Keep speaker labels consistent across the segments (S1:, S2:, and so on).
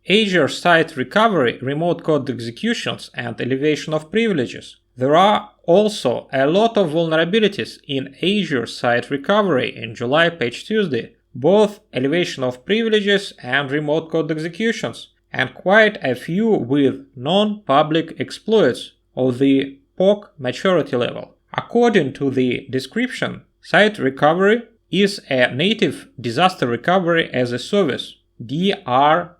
S1: Azure Site Recovery, remote code executions, and elevation of privileges. There are also a lot of vulnerabilities in Azure Site Recovery in July Patch Tuesday, both elevation of privileges and remote code executions, and quite a few with non-public exploits of the POC maturity level. According to the description, Site Recovery is a native disaster recovery as a service, DRaaS.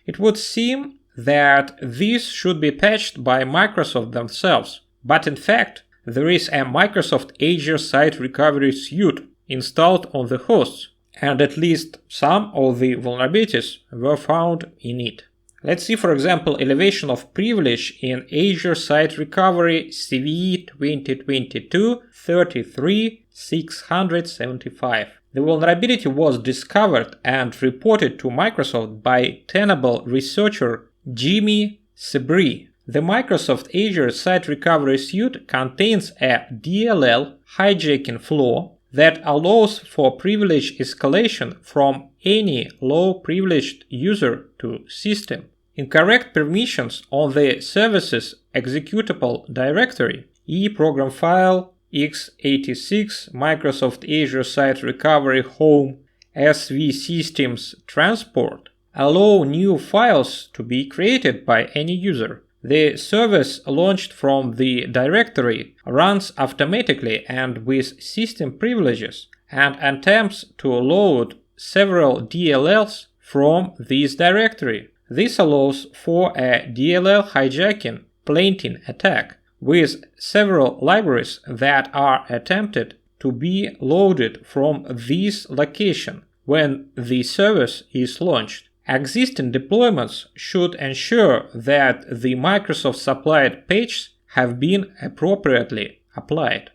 S1: It would seem that this should be patched by Microsoft themselves, but in fact, there is a Microsoft Azure Site Recovery suite installed on the hosts, and at least some of the vulnerabilities were found in it. Let's see, for example, elevation of privilege in Azure Site Recovery CVE 2022-33-675. The vulnerability was discovered and reported to Microsoft by Tenable researcher Jimi Sebree. The Microsoft Azure Site Recovery suite contains a DLL hijacking flaw that allows for privilege escalation from any low-privileged user to system. Incorrect permissions on the service's executable directory, program file, x86, Microsoft Azure Site Recovery Home, SV Systems Transport, allow new files to be created by any user. The service launched from the directory runs automatically and with system privileges and attempts to load several DLLs from this directory. This allows for a DLL hijacking planting attack with several libraries that are attempted to be loaded from this location when the service is launched. Existing deployments should ensure that the Microsoft supplied patches have been appropriately applied.